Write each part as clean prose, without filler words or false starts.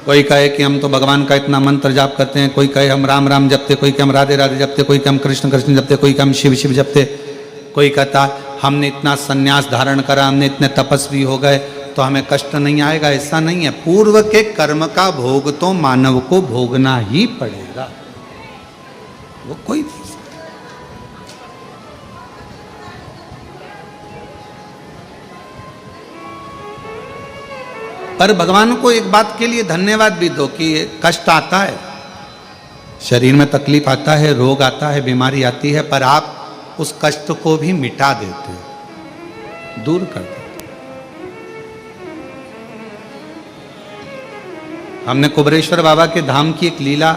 कोई कहे कि हम तो भगवान का इतना मंत्र जाप करते हैं, कोई कहे हम राम राम जपते, कोई कहे हम राधे राधे जपते, कोई कहे हम कृष्ण कृष्ण जपते, कोई कहे हम शिव शिव जपते, कोई कहता हमने इतना संन्यास धारण करा, हमने इतने तपस्वी हो गए तो हमें कष्ट नहीं आएगा। ऐसा नहीं है, पूर्व के कर्म का भोग तो मानव को भोगना ही पड़ेगा, वो कोई नहीं। पर भगवान को एक बात के लिए धन्यवाद भी दो कि कष्ट आता है, शरीर में तकलीफ आता है, रोग आता है, बीमारी आती है, पर आप उस कष्ट को भी मिटा देते हो, दूर कर देते। हमने कुबरेश्वर बाबा के धाम की एक लीला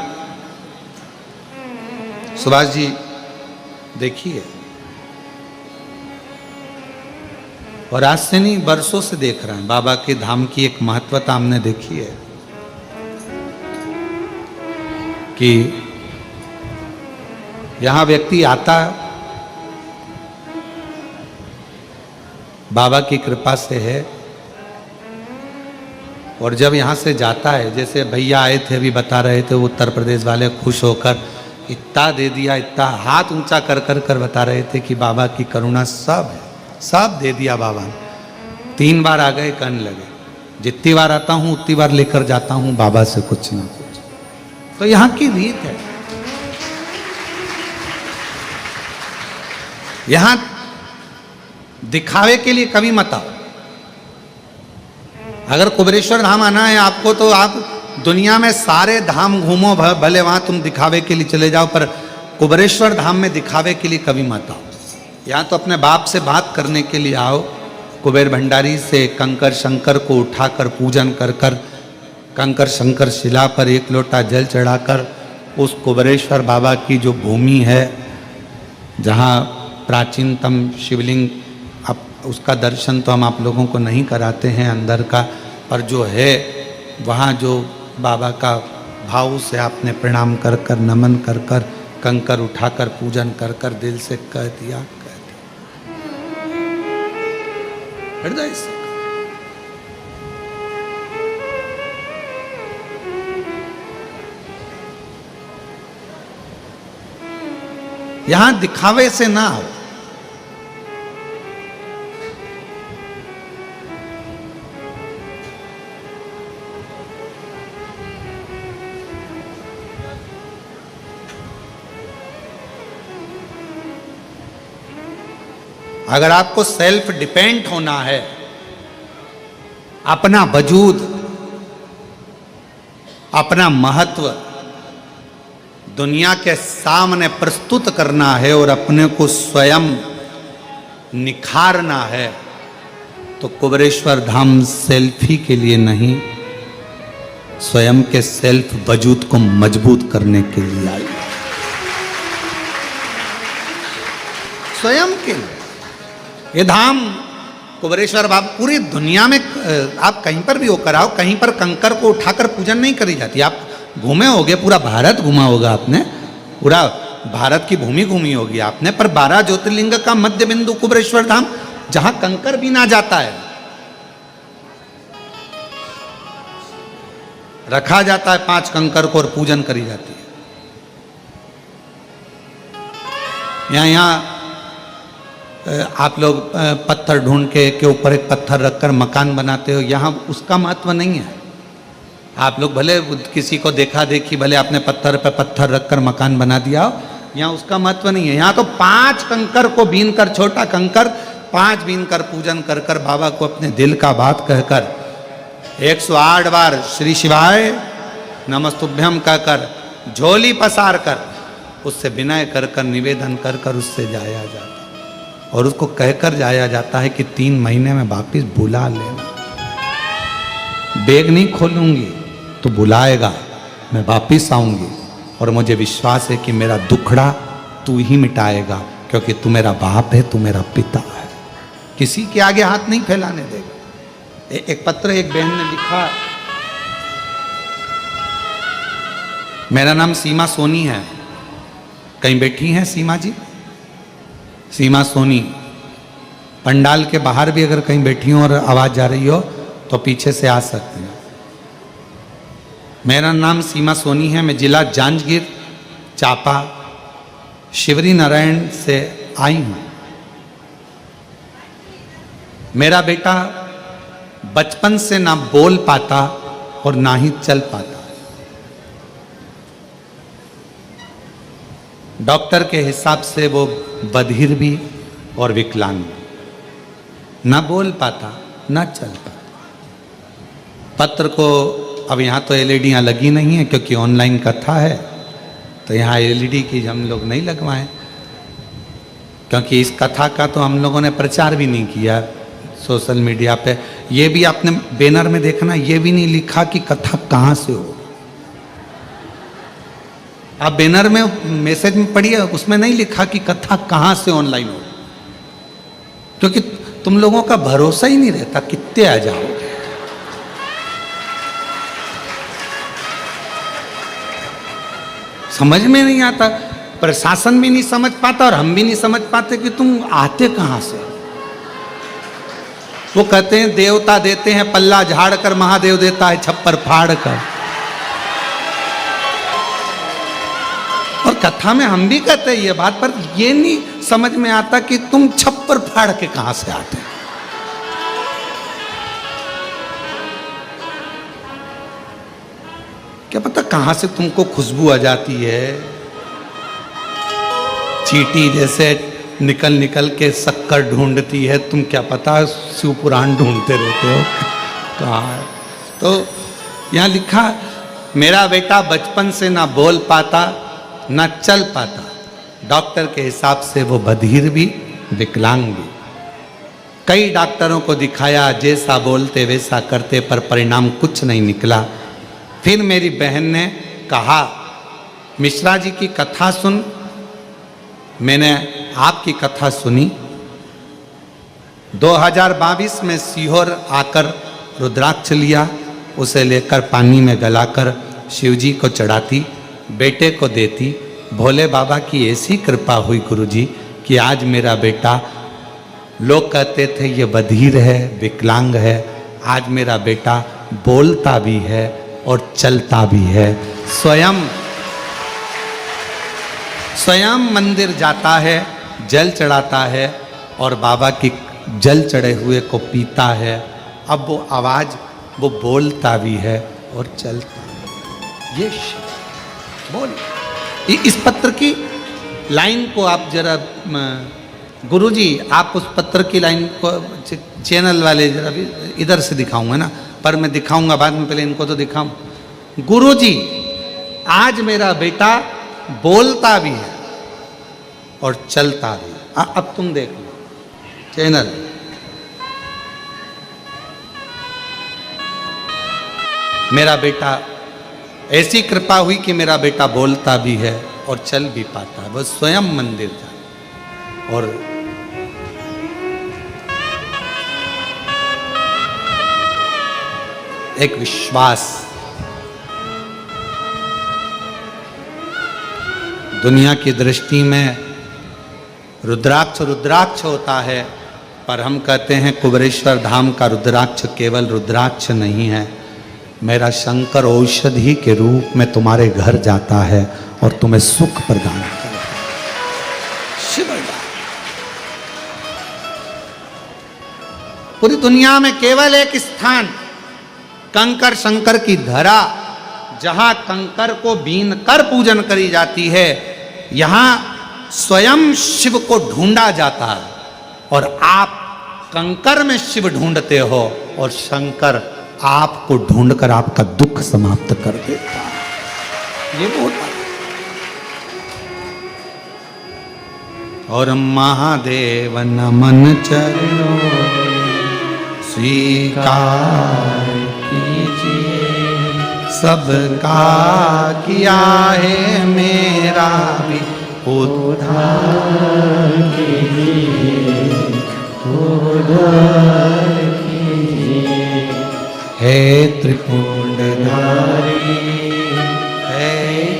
सुभाष जी देखी है, और आज से नहीं बरसों से देख रहे हैं। बाबा के धाम की एक महत्वता हमने देखी है कि यहां व्यक्ति आता बाबा की कृपा से है, और जब यहां से जाता है, जैसे भैया आए थे अभी बता रहे थे, वो उत्तर प्रदेश वाले खुश होकर इतना दे दिया, इतना हाथ ऊंचा कर कर कर बता रहे थे कि बाबा की करुणा सब है, सब दे दिया बाबा ने। 3 बार आ गए, कहने लगे जितनी बार आता हूं उतनी बार लेकर जाता हूं बाबा से कुछ ना कुछ। तो यहां की रीत है, यहां दिखावे के लिए कभी मत आओ। अगर कुबरेश्वर धाम आना है आपको तो आप दुनिया में सारे धाम घूमो, भले वहां तुम दिखावे के लिए चले जाओ, पर कुबरेश्वर धाम में दिखावे के लिए कभी मत आओ। यहाँ तो अपने बाप से बात करने के लिए आओ। कुबेर भंडारी से कंकर शंकर को उठाकर पूजन कर कर, कंकर शंकर शिला पर 1 लोटा जल चढ़ाकर, उस कुबरेश्वर बाबा की जो भूमि है जहाँ प्राचीनतम शिवलिंग, अब उसका दर्शन तो हम आप लोगों को नहीं कराते हैं अंदर का, पर जो है वहाँ जो बाबा का भाव से आपने प्रणाम कर कर, नमन कर कर, कंकर उठाकर पूजन कर कर दिल से कह दिया, हृदय से। यहां दिखावे से ना हो। अगर आपको सेल्फ डिपेंड होना है, अपना वजूद, अपना महत्व दुनिया के सामने प्रस्तुत करना है और अपने को स्वयं निखारना है, तो कुबरेश्वर धाम सेल्फी के लिए नहीं, स्वयं के सेल्फ वजूद को मजबूत करने के लिए आई, स्वयं के लिए। ये धाम कुबरेश्वर बाबा पूरी दुनिया में, आप कहीं पर भी होकर आओ, कहीं पर कंकर को उठाकर पूजन नहीं करी जाती। आप घूमे होगे, पूरा भारत घूमा होगा आपने, पूरा भारत की भूमि घूमी होगी आपने, पर 12 ज्योतिर्लिंग का मध्य बिंदु कुबरेश्वर धाम, जहां कंकर भी ना जाता है, रखा जाता है 5 कंकर को और पूजन करी जाती है। यहाँ आप लोग पत्थर ढूंढ के ऊपर एक पत्थर रखकर मकान बनाते हो, यहाँ उसका महत्व नहीं है। आप लोग भले किसी को देखा देखी, भले आपने पत्थर पे पत्थर रखकर मकान बना दिया हो, यहाँ उसका महत्व नहीं है। यहाँ तो 5 कंकर को बीन कर, छोटा कंकर 5 बीन कर पूजन कर कर, बाबा को अपने दिल का बात कहकर 108 बार श्री शिवाय नमस्तुभ्यम कहकर, झोली पसार कर, उससे विनय कर कर, निवेदन कर कर उससे जाया जाता, और उसको कहकर जाया जाता है कि 3 महीने में वापिस बुला लेना। बैग नहीं खोलूंगी तो बुलाएगा, मैं वापिस आऊंगी, और मुझे विश्वास है कि मेरा दुखड़ा तू ही मिटाएगा, क्योंकि तू मेरा बाप है, तू मेरा पिता है। किसी के आगे हाथ नहीं फैलाने देगा। एक पत्र एक बहन ने लिखा, मेरा नाम सीमा सोनी है, कहीं बैठी हैं सीमा जी? सीमा सोनी, पंडाल के बाहर भी अगर कहीं बैठी हो और आवाज़ जा रही हो तो पीछे से आ सकते हैं। मेरा नाम सीमा सोनी है। मैं जिला जांजगीर चांपा शिवरी नारायण से आई हूँ। मेरा बेटा बचपन से ना बोल पाता और ना ही चल पाता। डॉक्टर के हिसाब से वो बधिर भी और विकलांग, ना बोल पाता ना चल पाता। पत्र को अब यहाँ तो एलईडियाँ लगी नहीं है क्योंकि ऑनलाइन कथा है, तो यहाँ एलईडी की हम लोग नहीं लगवाएं, क्योंकि इस कथा का तो हम लोगों ने प्रचार भी नहीं किया सोशल मीडिया पे। ये भी आपने बैनर में देखना, ये भी नहीं लिखा कि कथा कहाँ से हो। आप बैनर में मैसेज में पढ़िए, उसमें नहीं लिखा कि कथा कहाँ से ऑनलाइन हो, क्योंकि तुम लोगों का भरोसा ही नहीं रहता कितने आ जाओगे। समझ में नहीं आता, प्रशासन भी नहीं समझ पाता और हम भी नहीं समझ पाते कि तुम आते कहां से। वो कहते हैं देवता देते हैं पल्ला झाड़ कर, महादेव देता है छप्पर फाड़ कर। और कथा में हम भी कहते हैं ये बात, पर ये नहीं समझ में आता कि तुम छप्पर फाड़ के कहां से आते हैं। क्या पता कहां से तुमको खुशबू आ जाती है, चींटी जैसे निकल निकल के शक्कर ढूंढती है, तुम क्या पता शिव पुराण ढूंढते रहते हो कहाँ है। तो यहाँ लिखा मेरा बेटा बचपन से ना बोल पाता ना चल पाता। डॉक्टर के हिसाब से वो बधिर भी विकलांग भी। कई डॉक्टरों को दिखाया, जैसा बोलते वैसा करते, पर परिणाम कुछ नहीं निकला। फिर मेरी बहन ने कहा मिश्रा जी की कथा सुन। मैंने आपकी कथा सुनी। 2022 में सीहोर आकर रुद्राक्ष लिया, उसे लेकर पानी में गलाकर शिव जी को चढ़ाती, बेटे को देती। भोले बाबा की ऐसी कृपा हुई गुरुजी कि आज मेरा बेटा, लोग कहते थे ये बधिर है विकलांग है, आज मेरा बेटा बोलता भी है और चलता भी है। स्वयं मंदिर जाता है, जल चढ़ाता है और बाबा की जल चढ़े हुए को पीता है। अब वो आवाज, वो बोलता भी है और चलता भी। ये बोल इस पत्र की लाइन को आप जरा, गुरुजी आप उस पत्र की लाइन को चैनल वाले जरा भी इधर से दिखाऊंगा ना, पर मैं दिखाऊंगा बाद में, पहले इनको तो दिखाऊं। गुरुजी आज मेरा बेटा बोलता भी है और चलता भी है। अब तुम देख लो चैनल। मेरा बेटा, ऐसी कृपा हुई कि मेरा बेटा बोलता भी है और चल भी पाता है। वह स्वयं मंदिर जाए और एक विश्वास। दुनिया की दृष्टि में रुद्राक्ष रुद्राक्ष होता है, पर हम कहते हैं कुबेरेश्वर धाम का रुद्राक्ष केवल रुद्राक्ष नहीं है। मेरा शंकर औषधि के रूप में तुम्हारे घर जाता है और तुम्हें सुख प्रदान करता है। शिवदा पूरी दुनिया में केवल एक स्थान, कंकर शंकर की धरा, जहां कंकर को बीन कर पूजन करी जाती है, यहां स्वयं शिव को ढूंढा जाता है। और आप कंकर में शिव ढूंढते हो और शंकर आपको ढूंढकर आपका दुख समाप्त कर देता है। ये होता है। और महादेव नमन चरणों स्वीकार कीजिए, सबका किया है मेरा भी उद्धार कीजिए, उद्धार कीजिए। हे त्रिपुंडधारी, हे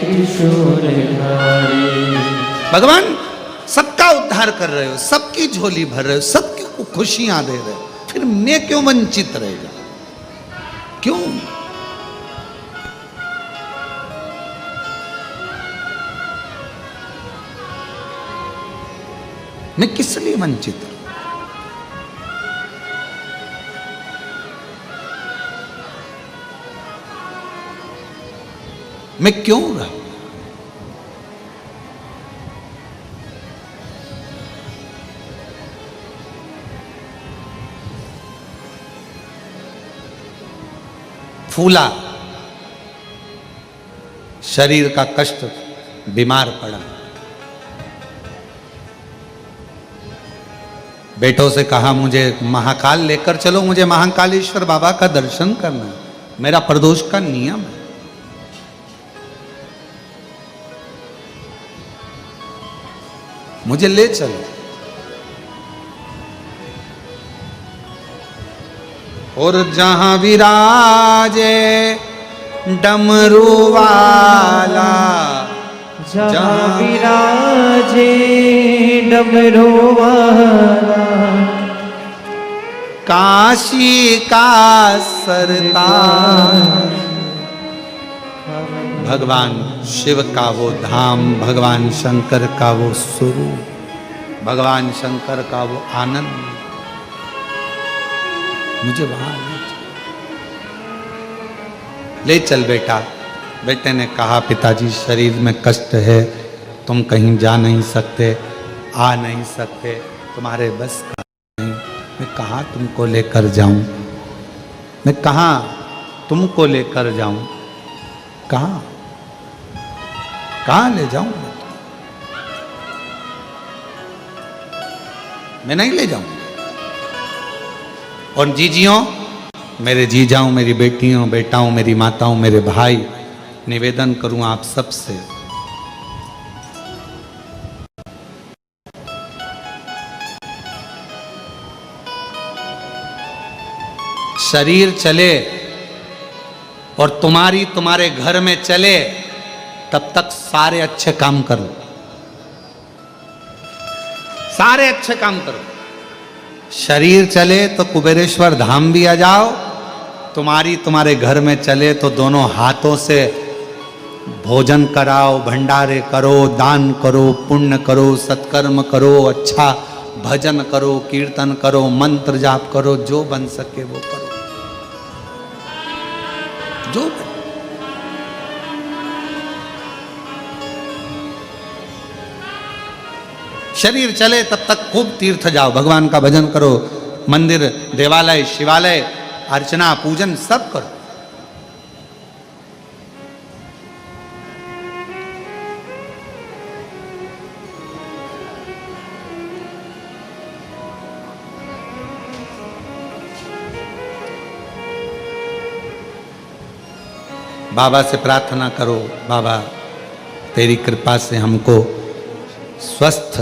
त्रिशूलधारी। भगवान सबका उद्धार कर रहे हो, सबकी झोली भर रहे हो, सबकी को खुशियां दे रहे हो, फिर मैं क्यों वंचित रहेगा? क्यों? मैं किस लिए वंचित हूं? मैं क्यों रहा? फूला, शरीर का कष्ट, बीमार पड़ा, बेटों से कहा मुझे महाकाल लेकर चलो, मुझे महाकालेश्वर बाबा का दर्शन करना है, मेरा प्रदोष का नियम है। मुझे ले चलो। और जहां विराजे डमरू वाला, जहां विराजे डमरू वाला, काशी का सरताज, भगवान शिव का वो धाम, भगवान शंकर का वो स्वरूप, भगवान शंकर का वो आनंद, मुझे वहां ले चल बेटा। बेटे ने कहा पिताजी शरीर में कष्ट है, तुम कहीं जा नहीं सकते, आ नहीं सकते, तुम्हारे बस का नहीं, मैं कहाँ तुमको लेकर जाऊं, मैं कहाँ तुमको लेकर जाऊं, कहाँ कहाँ ले जाऊं मैं नहीं ले जाऊं। और जीजियों, मेरे जीजाओं, मेरी बेटियों, बेटाओं, मेरी माताओं, मेरे भाई, निवेदन करूं आप सबसे, शरीर चले और तुम्हारे घर में चले, तब तक सारे अच्छे काम करो, सारे अच्छे काम करो। शरीर चले तो कुबेरेश्वर धाम भी आ जाओ, तुम्हारे घर में चले तो दोनों हाथों से भोजन कराओ, भंडारे करो, दान करो, पुण्य करो, सत्कर्म करो, अच्छा भजन करो, कीर्तन करो, मंत्र जाप करो, जो बन सके वो करो, जो बन। शरीर चले तब तक खूब तीर्थ जाओ, भगवान का भजन करो, मंदिर, देवालय, शिवालय, अर्चना, पूजन सब करो। बाबा से प्रार्थना करो, बाबा तेरी कृपा से हमको स्वस्थ,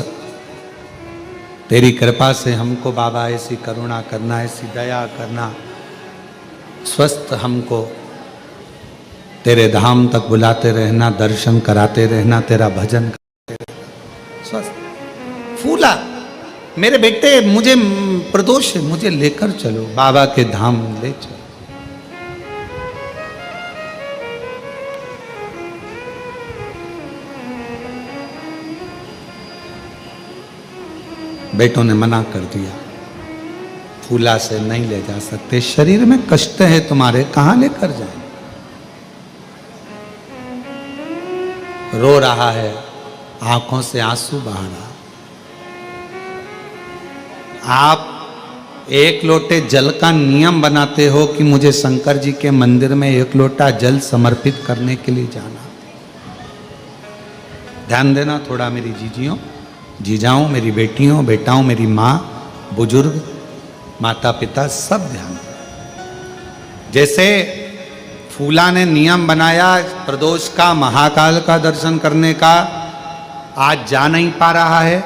तेरी कृपा से हमको बाबा ऐसी करुणा करना, ऐसी दया करना, स्वस्थ हमको तेरे धाम तक बुलाते रहना, दर्शन कराते रहना, तेरा भजन करते रहना, स्वस्थ। फूला, मेरे बेटे मुझे प्रदोष है, मुझे लेकर चलो, बाबा के धाम ले चलो। बेटों ने मना कर दिया, फूला से नहीं ले जा सकते, शरीर में कष्ट है तुम्हारे, कहां लेकर जाए। रो रहा है, आंखों से आंसू बहा रहा। आप एक लोटे जल का नियम बनाते हो कि मुझे शंकर जी के मंदिर में एक लोटा जल समर्पित करने के लिए जाना। ध्यान देना थोड़ा मेरी जीजियों, जीजाओं, मेरी बेटियों, बेटाओं, मेरी माँ, बुजुर्ग, माता पिता, सब ध्यान दें। जैसे फूला ने नियम बनाया प्रदोष का, महाकाल का दर्शन करने का, आज जा नहीं पा रहा है,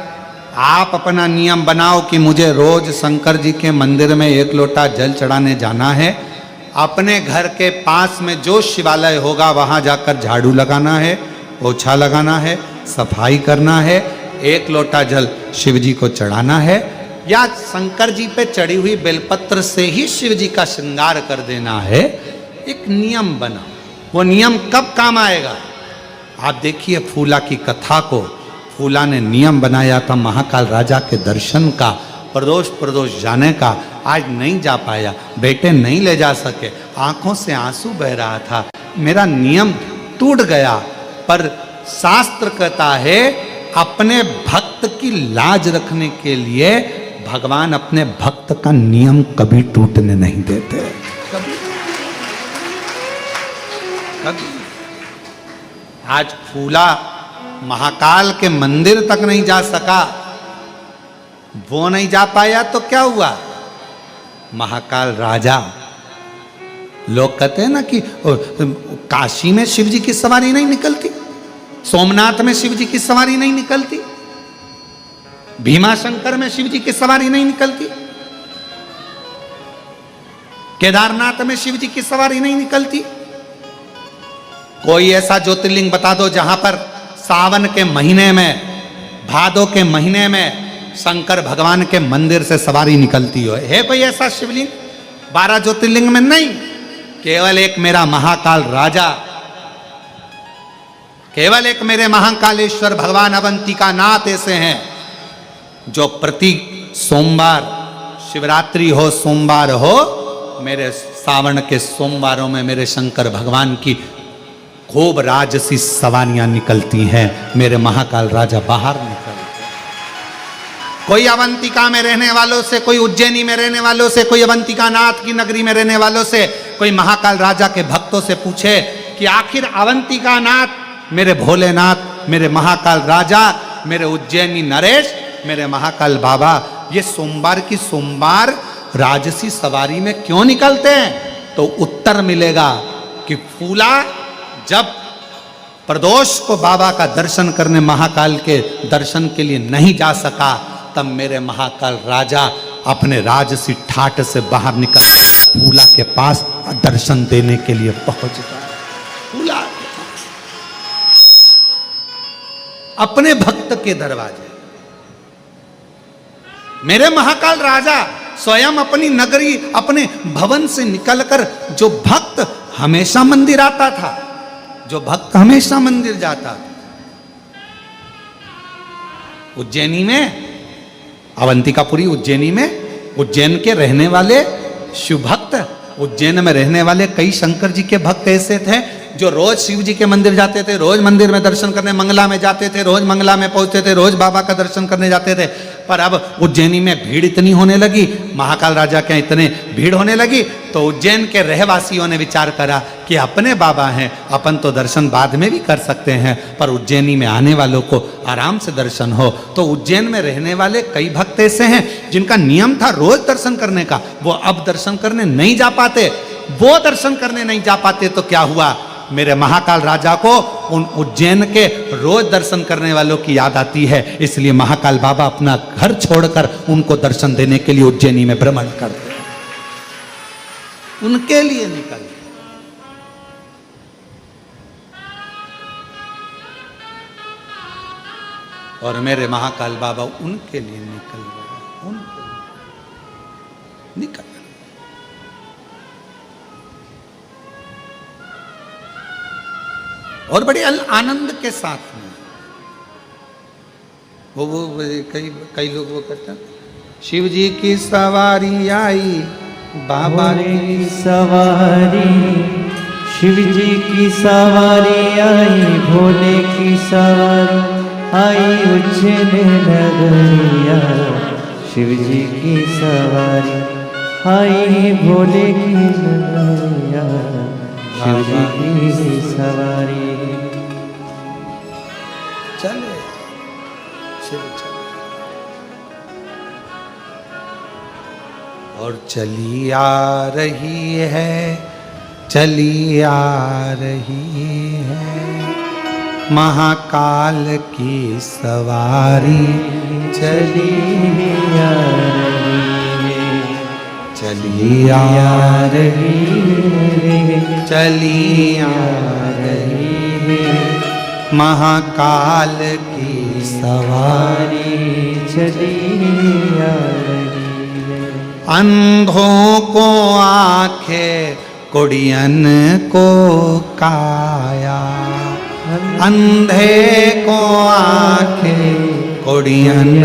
आप अपना नियम बनाओ कि मुझे रोज शंकर जी के मंदिर में एक लोटा जल चढ़ाने जाना है। अपने घर के पास में जो शिवालय होगा वहां जाकर झाड़ू लगाना है, पोछा लगाना है, सफाई करना है, एक लोटा जल शिव जी को चढ़ाना है, या शंकर जी पे चढ़ी हुई बेलपत्र से ही शिव जी का श्रृंगार कर देना है। एक नियम बना, वो नियम कब काम आएगा? आप देखिए फूला की कथा को, फूला ने नियम बनाया था महाकाल राजा के दर्शन का, प्रदोष प्रदोष जाने का, आज नहीं जा पाया, बेटे नहीं ले जा सके, आंखों से आंसू बह रहा था, मेरा नियम टूट गया। पर शास्त्र कहता है अपने भक्त की लाज रखने के लिए भगवान अपने भक्त का नियम कभी टूटने नहीं देते, कभी कभी। आज फूला महाकाल के मंदिर तक नहीं जा सका, वो नहीं जा पाया तो क्या हुआ, महाकाल राजा। लोग कहते हैं ना कि काशी में शिव जी की सवारी नहीं निकलती, सोमनाथ में शिव जी की सवारी नहीं निकलती, भीमाशंकर में शिव जी की सवारी नहीं निकलती, केदारनाथ में शिव जी की सवारी नहीं निकलती। कोई ऐसा ज्योतिर्लिंग बता दो जहां पर सावन के महीने में, भादो के महीने में शंकर भगवान के मंदिर से सवारी निकलती हो। है कोई ऐसा शिवलिंग 12 ज्योतिर्लिंग में? नहीं, केवल एक मेरा महाकाल राजा, केवल एक मेरे महाकालेश्वर भगवान अवंतिका नाथ ऐसे हैं जो प्रति सोमवार, शिवरात्रि हो सोमवार हो, मेरे सावन के सोमवारों में मेरे शंकर भगवान की खूब राजसी सवारियां निकलती हैं, मेरे महाकाल राजा बाहर निकलते हैं। कोई अवंतिका में रहने वालों से, कोई उज्जैनी में रहने वालों से, कोई अवंतिका नाथ की नगरी में रहने वालों से, कोई महाकाल राजा के भक्तों से पूछे कि आखिर अवंतिका नाथ, मेरे भोलेनाथ, मेरे महाकाल राजा, मेरे उज्जैनी नरेश, मेरे महाकाल बाबा, ये सोमवार की सोमवार राजसी सवारी में क्यों निकलते हैं? तो उत्तर मिलेगा कि फूला जब प्रदोष को बाबा का दर्शन करने, महाकाल के दर्शन के लिए नहीं जा सका, तब मेरे महाकाल राजा अपने राजसी ठाट से बाहर निकल फूला के पास दर्शन देने के लिए पहुंच गया। फूला के पास अपने भक्त के दरवाजे, मेरे महाकाल राजा स्वयं अपनी नगरी, अपने भवन से निकलकर, जो भक्त हमेशा मंदिर आता था, जो भक्त हमेशा मंदिर जाता था, उज्जैनी में, अवंतिकापुरी उज्जैनी में, उज्जैन के रहने वाले शिव भक्त, उज्जैन में रहने वाले कई शंकर जी के भक्त ऐसे थे जो रोज शिव जी के मंदिर जाते थे, रोज मंदिर में दर्शन करने मंगला में जाते थे, रोज मंगला में पहुंचते थे, रोज बाबा का दर्शन करने जाते थे। पर अब उज्जैनी में भीड़ इतनी होने लगी, महाकाल राजा के इतने भीड़ होने लगी, तो उज्जैन के रहवासियों ने विचार करा कि अपने बाबा हैं, अपन तो दर्शन बाद में भी कर सकते हैं, पर उज्जैनी में आने वालों को आराम से दर्शन हो। तो उज्जैन में रहने वाले कई भक्त ऐसे हैं जिनका नियम था रोज दर्शन करने का, वो अब दर्शन करने नहीं जा पाते। वो दर्शन करने नहीं जा पाते तो क्या हुआ, मेरे महाकाल राजा को उन उज्जैन के रोज दर्शन करने वालों की याद आती है, इसलिए महाकाल बाबा अपना घर छोड़कर उनको दर्शन देने के लिए उज्जैनी में भ्रमण करते हैं, उनके लिए निकलते। और मेरे महाकाल बाबा उनके लिए निकल गए, उनके लिए निकल गए। और बड़े आनंद के साथ में वो कई लोग वो कहते हैं, शिव जी की सवारी आई, बाबा की सवारी, शिव जी की सवारी आई, भोले की सवारी आई, उज्जैन नगरिया, शिव जी की सवारी आई, भोले की नगरिया, शिव जी की सवारी। चले शिव चले। और चली आ रही है, चली आ रही है महाकाल की सवारी, चली आ रही है, चली आ रही है, चली आ रही है महाकाल की सवारी, चली आ रही है। अंधों को आंखें, कुड़ियन को काया, अंधे को आंखें कोड़ियन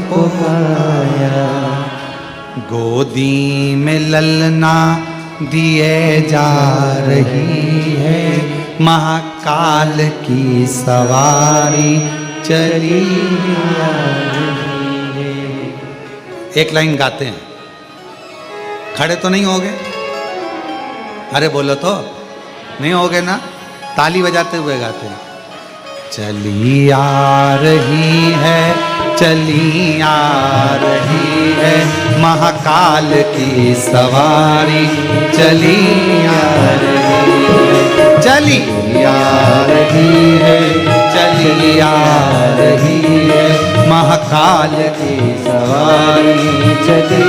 को काया, गोदी में ललना दिए जा रही है, महाकाल की सवारी चली आ रही है। एक लाइन गाते हैं, खड़े तो नहीं होगे? अरे बोलो तो, नहीं होगे ना? ताली बजाते हुए गाते हैं। चली आ रही है, चली आ रही है, महाकाल की सवारी चली आ रही है, चली आ रही है, चली आ रही है, महाकाल की सवारी चली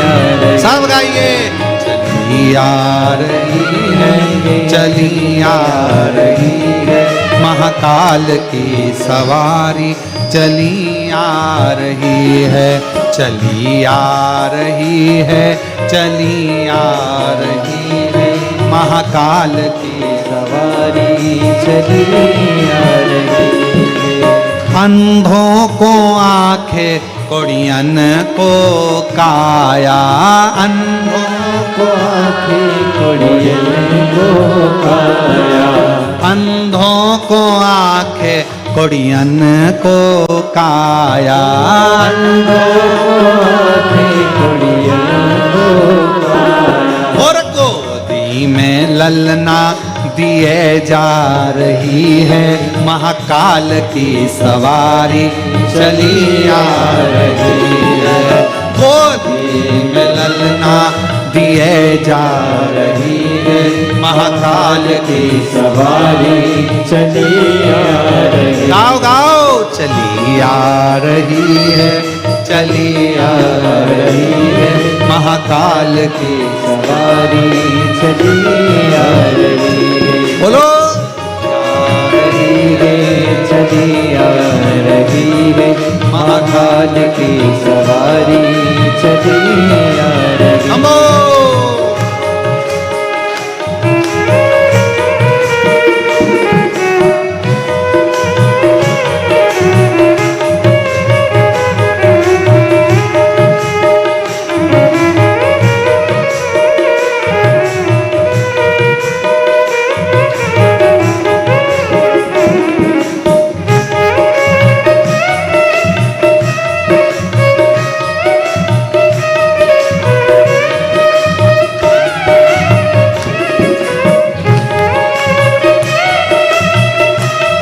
आ रही है। सब गाइए। चली आ रही है, चली आ रही है, महाकाल की सवारी चली आ रही है, चली आ रही है, चली आ रही है, महाकाल की सवारी चली आ रही है। अंधों को आंखें, कोड़ियन को काया, अंधों को आंखें कोड़ियन को काया, अंधों को आंखें कोड़ियन को काया, अंधों को आंखें कोड़ियन को काया, और गोदी में ललना दिए जा रही है, महाकाल की सवारी चली आ रही है, गोदी में ललना दिए जा रही है, महाकाल की सवारी चली आ रही। गाओ गाओ। चली आ रही है, चली आ रही है, महाकाल की सवारी चली आ रही है। बोलो। आ रही है, चली आ रही है, महाकाल की सवारी चली आ रही है। नमो।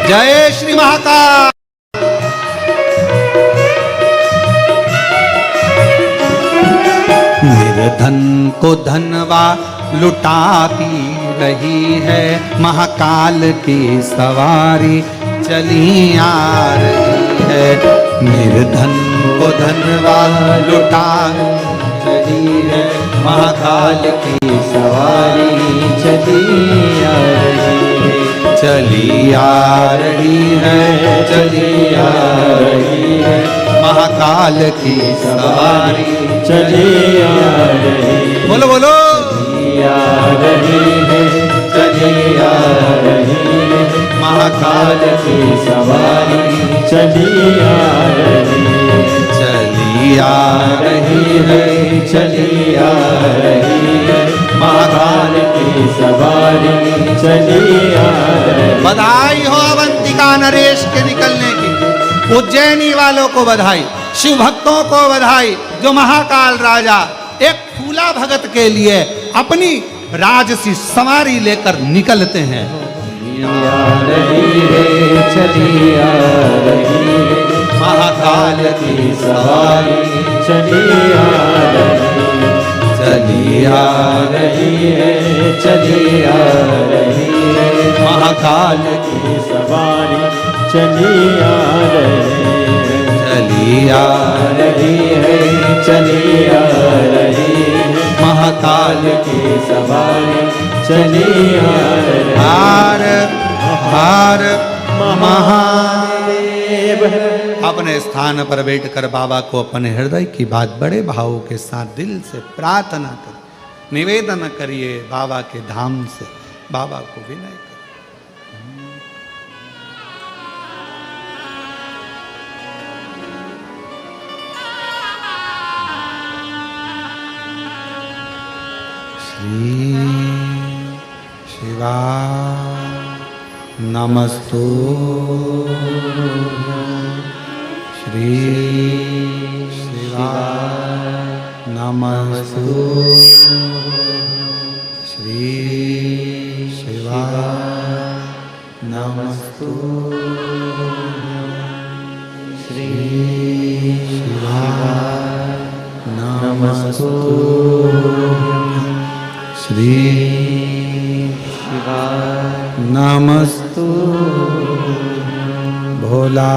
जय श्री महाकाल। निर्धन को धनवा लुटाती रही है, महाकाल की सवारी चली आ रही है, निर्धन को धनवा लुटा रही है, महाकाल की सवारी चली आ रही है, चली आ रही है, चली आ रही है, महाकाल की सवारी चली आ रही। बोलो बोलो। चली आ रही है, चली आ रही है, महाकाल की सवारी चली आ रही है, चली आ रही है, चली आ रही है, महाकाल की सवारी चली आ रही। बधाई हो अवंतिका नरेश के निकलने की, उज्जैनी वालों को बधाई, शिव भक्तों को बधाई, जो महाकाल राजा एक फूला भगत के लिए अपनी राजसी सवारी लेकर निकलते हैं। आ रही है, चली आ रही है, महाकाल की सवारी चली आ रही है, चली आ रही है, चली आ रही है, महाकाल की सवारी चली आ रही है, चली आ रही है, चली आ रही है, महाकाल की सवारी चली आ रही है। हार हार महादेव। अपने स्थान पर बैठकर बाबा को अपने हृदय की बात बड़े भावों के साथ दिल से प्रार्थना कर निवेदन करिए, बाबा के धाम से बाबा को विनय करिए। श्री शिवा नमस्तु श्री शिवा नमस्तु श्री शिवा नमस्तु श्री शिवा नमस्तु श्री शिवा नमस्तु भोला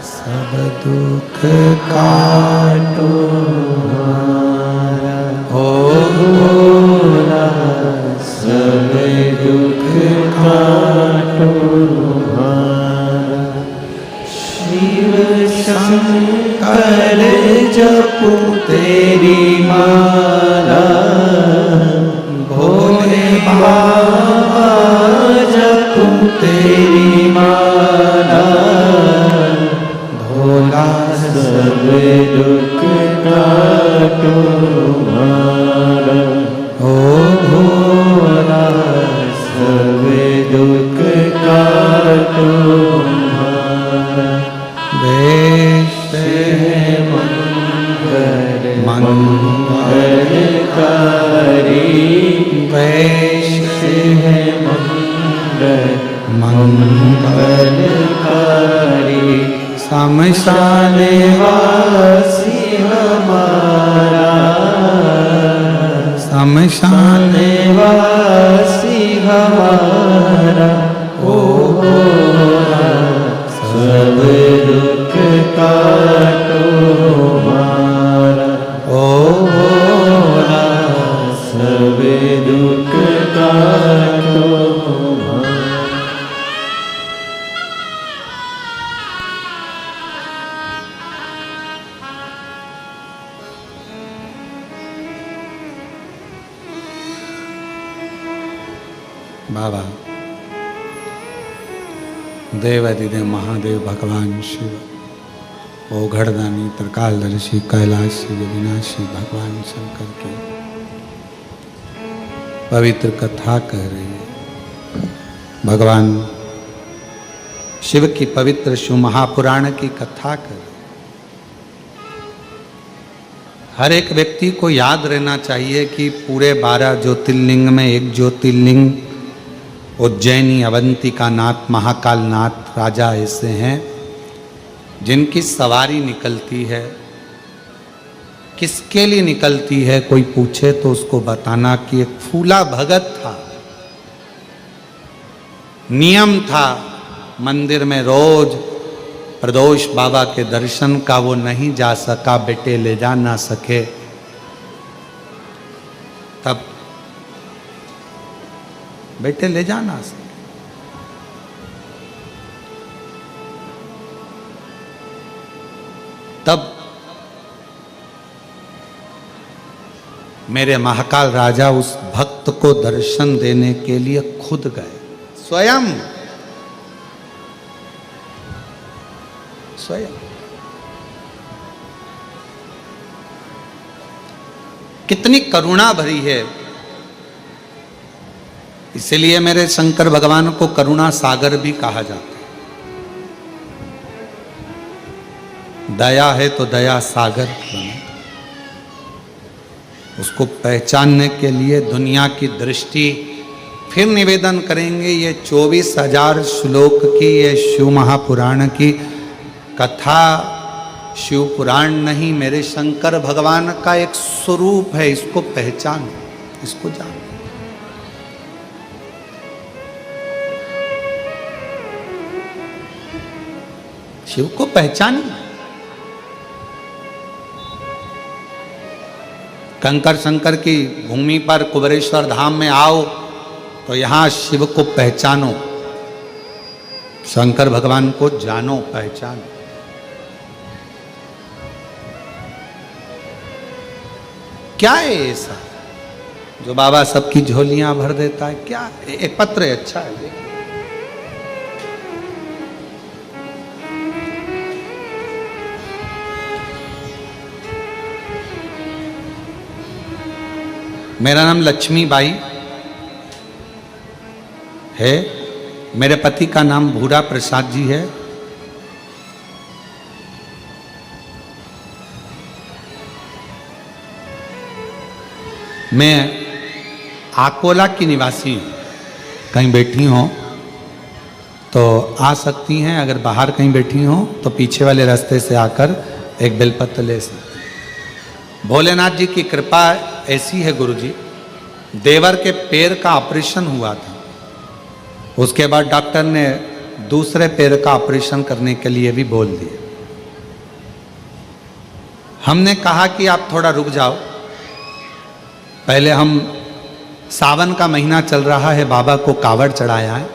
सब दुख काटो ओ भोला सब दुख काटो शिव शंकर जपो तेरी माला भोले बाबा जपो तेरी माला भोला सब दुख काटो मारा ओ भोला सब दुख काटो मारा वेश मंगलकारी वेश मंगलकारी शमशान वासी हमारा शमशान वासी हमारा ओ भोला सब दुख काटो मारा ओ भोला सब दुख काटो मारा। बाबा देवादिदेव महादेव भगवान शिव ओघड़दानी त्रिकालदर्शी कैलाशी विनाशी भगवान शंकर की पवित्र कथा कह रही है। भगवान शिव की पवित्र शिव महापुराण की कथा कर रही है। हर एक व्यक्ति को याद रहना चाहिए कि पूरे 12 ज्योतिर्लिंग में एक ज्योतिर्लिंग उज्जैनी अवंतिका नाथ महाकाल नाथ राजा ऐसे हैं जिनकी सवारी निकलती है। किसके लिए निकलती है कोई पूछे तो उसको बताना कि एक फूला भगत था, नियम था मंदिर में रोज प्रदोष बाबा के दर्शन का, वो नहीं जा सका, बेटे ले जा ना सके। तब बेटे ले जा ना सके, तब मेरे महाकाल राजा उस भक्त को दर्शन देने के लिए खुद गए, स्वयं स्वयं। कितनी करुणा भरी है। इसलिए मेरे शंकर भगवान को करुणा सागर भी कहा जाता है। दया है तो दया सागर बने। उसको पहचानने के लिए दुनिया की दृष्टि फिर निवेदन करेंगे। ये 24,000 श्लोक की ये शिव महापुराण की कथा शिव पुराण नहीं, मेरे शंकर भगवान का एक स्वरूप है। इसको पहचानो, इसको जानो। शिव को पहचानिए। कंकर शंकर की भूमि पर कुबेरेश्वर धाम में आओ तो यहां शिव को पहचानो, शंकर भगवान को जानो, पहचानो। क्या है ऐसा जो बाबा सबकी झोलियां भर देता है? क्या एक पत्र है, अच्छा है, देखिए। मेरा नाम लक्ष्मी बाई है। मेरे पति का नाम भूरा प्रसाद जी है। मैं आकोला की निवासी हूँ। कहीं बैठी हो तो आ सकती हैं, अगर बाहर कहीं बैठी हो तो पीछे वाले रास्ते से आकर एक बेलपत्र ले सकती हैं। भोलेनाथ जी की कृपा ऐसी है गुरुजी, देवर के पैर का ऑपरेशन हुआ था, उसके बाद डॉक्टर ने दूसरे पैर का ऑपरेशन करने के लिए भी बोल दिया। हमने कहा कि आप थोड़ा रुक जाओ, पहले हम सावन का महीना चल रहा है, बाबा को कावड़ चढ़ाया है,